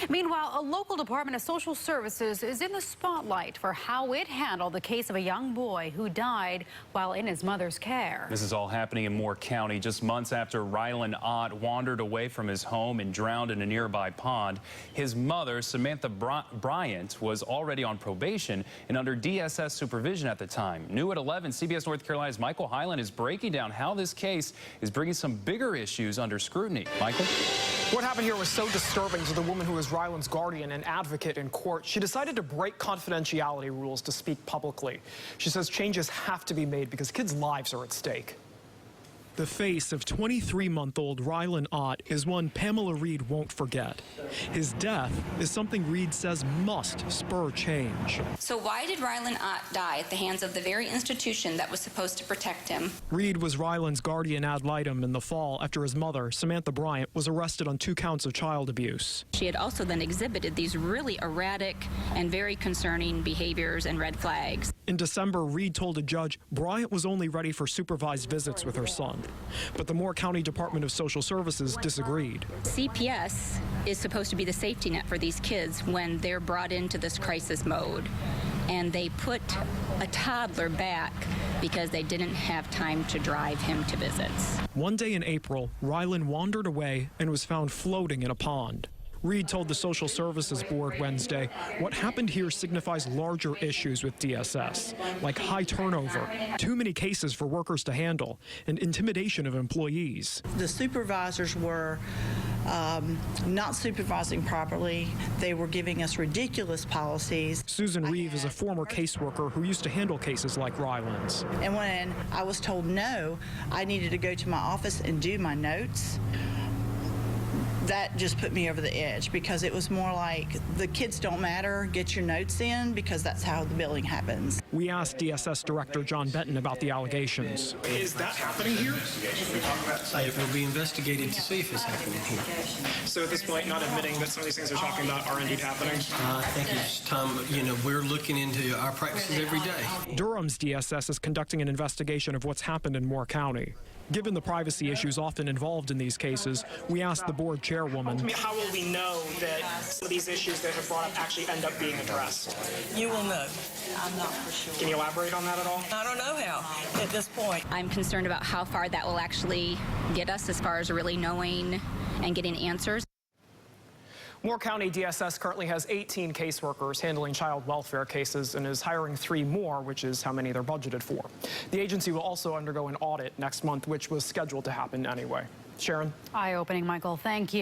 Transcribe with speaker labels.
Speaker 1: Meanwhile, a local Department of Social Services is in the spotlight for how it handled the case of a young boy who died while in his mother's care.
Speaker 2: This is all happening in Moore County just months after Rylan Ott wandered away from his home and drowned in a nearby pond. His mother, Samantha Bryant, was already on probation and under DSS supervision at the time. New at 11, CBS North Carolina's Michael Hyland is breaking down how this case is bringing some bigger issues under scrutiny. Michael?
Speaker 3: What happened here was so disturbing to the woman who was Rylan's guardian and advocate in court. She decided to break confidentiality rules to speak publicly. She says changes have to be made because kids' lives are at stake. The face of 23-month-old Rylan Ott is one Pamela Reed won't forget. His death is something Reed says must spur change.
Speaker 4: So why did Rylan Ott die at the hands of the very institution that was supposed to protect him?
Speaker 3: Reed was Rylan's guardian ad litem in the fall after his mother, Samantha Bryant, was arrested on 2 counts of child abuse.
Speaker 4: She had also then exhibited these really erratic and very concerning behaviors and red flags.
Speaker 3: In December, Reed told a judge Bryant was only ready for supervised visits with her son. But the Moore County Department of Social Services disagreed.
Speaker 4: CPS is supposed to be the safety net for these kids when they're brought into this crisis mode. And they put a toddler back because they didn't have time to drive him to visits.
Speaker 3: One day in April, Rylan wandered away and was found floating in a pond. Reed told the Social Services Board Wednesday what happened here signifies larger issues with DSS, like high turnover, too many cases for workers to handle, and intimidation of employees.
Speaker 5: The supervisors were not supervising properly. They were giving us ridiculous policies.
Speaker 3: Susan Reeve is a former caseworker who used to handle cases like Rylan's.
Speaker 5: And when I was told no, I needed to go to my office and do my notes. That just put me over the edge because it was more like the kids don't matter, get your notes in because that's how the billing happens.
Speaker 3: We asked DSS Director John Benton about the allegations.
Speaker 6: Is that happening here?
Speaker 7: It will be investigated to see if it's happening here.
Speaker 6: So at this point, not admitting that some of these things they're talking about are indeed happening?
Speaker 7: I think it's time, we're looking into our practices every day.
Speaker 3: Durham's DSS is conducting an investigation of what's happened in Moore County. Given the privacy issues often involved in these cases, we asked the board chairwoman,
Speaker 6: how will we know that some of these issues that have brought up actually end up being addressed?
Speaker 8: You will know. I'm not for sure.
Speaker 6: Can you elaborate on that at all?
Speaker 8: I don't know how at this point.
Speaker 4: I'm concerned about how far that will actually get us as far as really knowing and getting answers.
Speaker 3: Moore County DSS currently has 18 caseworkers handling child welfare cases and is hiring 3 more, which is how many they're budgeted for. The agency will also undergo an audit next month, which was scheduled to happen anyway. Sharon?
Speaker 1: Eye-opening, Michael. Thank you.